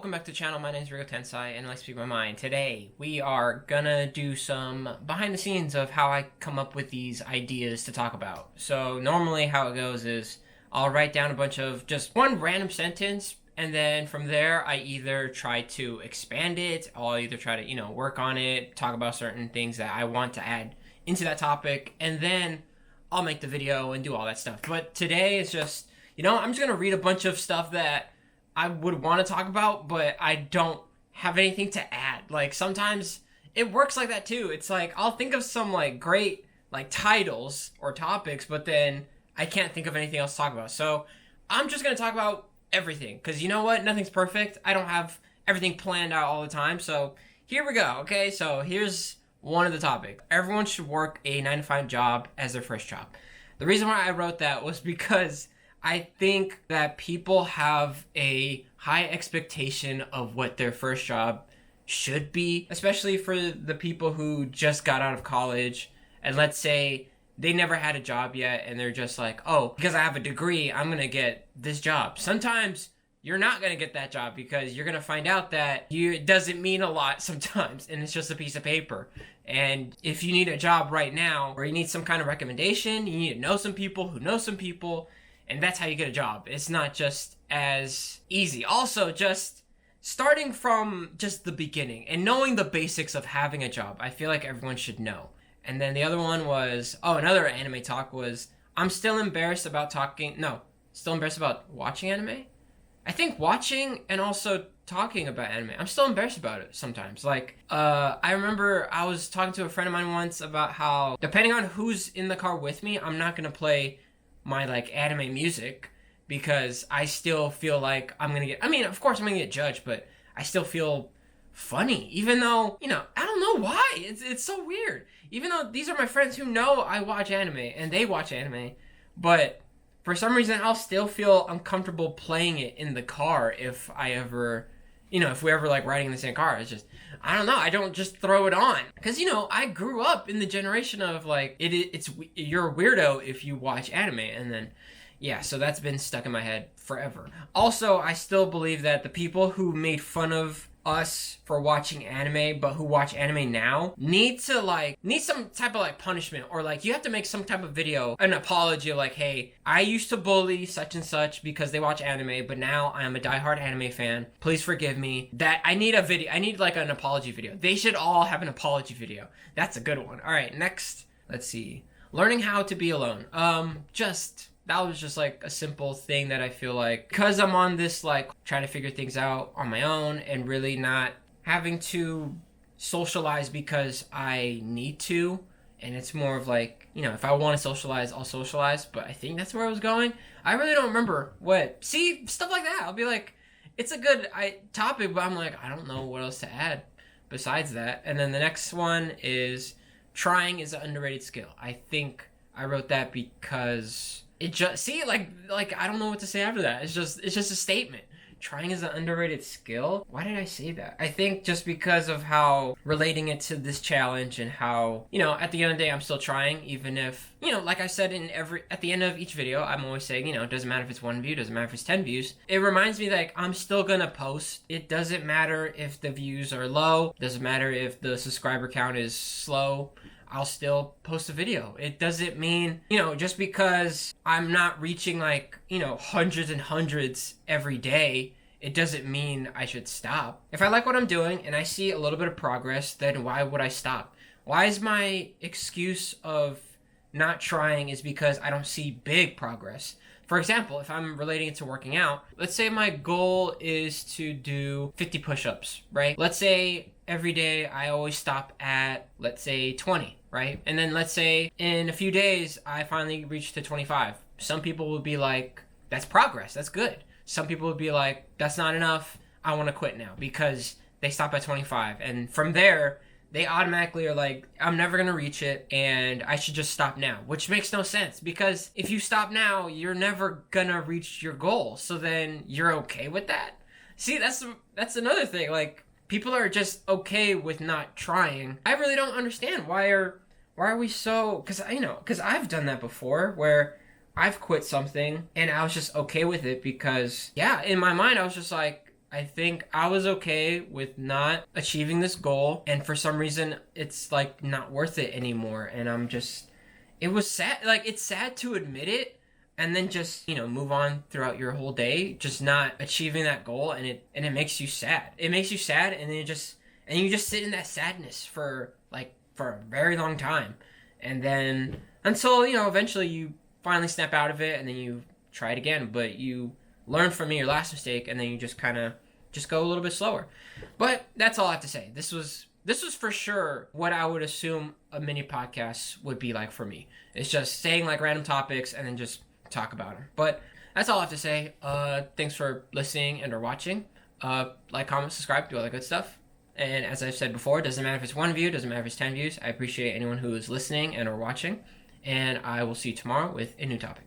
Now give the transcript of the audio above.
Welcome back to the channel. My name is Rico Tensai and I like to speak my mind. Today we are gonna do some behind the scenes of how I come up with these ideas to talk about. So normally how it goes is I'll write down a bunch of just one random sentence, and then from there I either try to expand it, I'll either try to, work on it, talk about certain things that I want to add into that topic, and then I'll make the video and do all that stuff. But today it's just, I'm just gonna read a bunch of stuff that I would want to talk about, but I don't have anything to add. Like, sometimes it works like that too. It's like, I'll think of some great titles or topics, but then I can't think of anything else to talk about. So I'm just going to talk about everything, because you know what? Nothing's perfect. I don't have everything planned out all the time. So here we go. Okay. So here's one of the topics. Everyone should work a 9-to-5 job as their first job. The reason why I wrote that was because I think that people have a high expectation of what their first job should be, especially for the people who just got out of college and let's say they never had a job yet and they're just like, oh, because I have a degree, I'm going to get this job. Sometimes you're not going to get that job because you're going to find out that it doesn't mean a lot sometimes and it's just a piece of paper. And if you need a job right now or you need some kind of recommendation, you need to know some people who know some people. And that's how you get a job. It's not just as easy. Also, just starting from just the beginning and knowing the basics of having a job, I feel like everyone should know. And then the other one was, another anime talk was, I'm still embarrassed about still embarrassed about watching anime? I think watching and also talking about anime, I'm still embarrassed about it sometimes. I remember I was talking to a friend of mine once about how, depending on who's in the car with me, I'm not going to play my anime music because I still feel like of course I'm gonna get judged, but I still feel funny, even though, I don't know why. It's so weird. Even though these are my friends who know I watch anime and they watch anime, but for some reason I'll still feel uncomfortable playing it in the car if I ever, if we're ever riding in the same car. It's just, I don't know. I don't just throw it on. Because, I grew up in the generation of you're a weirdo if you watch anime. And then, yeah, so that's been stuck in my head forever. Also, I still believe that the people who made fun of us for watching anime, but who watch anime now, need some type of punishment, or you have to make some type of video, an apology, hey, I used to bully such and such because they watch anime, but now I am a diehard anime fan. Please forgive me. That I need a video. I need an apology video. They should all have an apology video. That's a good one. All right, next, let's see. Learning how to be alone. That was just a simple thing that I feel because I'm on this trying to figure things out on my own and really not having to socialize because I need to, and it's more of if I want to socialize, I'll socialize. But I think that's where I was going. I really don't remember stuff like that. I'll be it's a good topic, but I'm I don't know what else to add besides that. And then the next one is trying is an underrated skill. I think I wrote that because it just, I don't know what to say after that. It's just a statement. Trying is an underrated skill. Why did I say that? I think just because of how relating it to this challenge and how, at the end of the day, I'm still trying, even if, like I said at the end of each video, I'm always saying, it doesn't matter if it's 1 view, doesn't matter if it's 10 views. It reminds me that I'm still gonna post. It doesn't matter if the views are low. Doesn't matter if the subscriber count is slow. I'll still post a video. It doesn't mean, just because I'm not reaching hundreds and hundreds every day, it doesn't mean I should stop. If I like what I'm doing and I see a little bit of progress, then why would I stop? Why is my excuse of not trying is because I don't see big progress? For example, if I'm relating it to working out, let's say my goal is to do 50 push-ups, right? Let's say every day I always stop at, let's say 20, right? And then let's say in a few days I finally reach to 25. Some people will be that's progress, that's good. Some people would be that's not enough, I want to quit now, because they stop at 25. And from there, they automatically are I'm never going to reach it and I should just stop now, which makes no sense, because if you stop now, you're never going to reach your goal. So then you're okay with that? See, that's another thing. People are just okay with not trying. I really don't understand why are we so, because I've done that before where I've quit something and I was just okay with it because, yeah, in my mind I was just I think I was okay with not achieving this goal, and for some reason, it's like not worth it anymore. And I'm just, it was sad. Like, it's sad to admit it, and then just move on throughout your whole day, just not achieving that goal, and it makes you sad. It makes you sad, and then you just sit in that sadness for a very long time, and then until eventually you finally snap out of it, and then you try it again, but you learn from your last mistake, and then you just kind of just go a little bit slower. But that's all I have to say. This was for sure what I would assume a mini podcast would be like for me. It's just saying like random topics and then just talk about them. But that's all I have to say. Thanks for listening and or watching. Like, comment, subscribe, do all that good stuff. And as I've said before, it doesn't matter if it's 1 view, doesn't matter if it's 10 views. I appreciate anyone who is listening and or watching. And I will see you tomorrow with a new topic.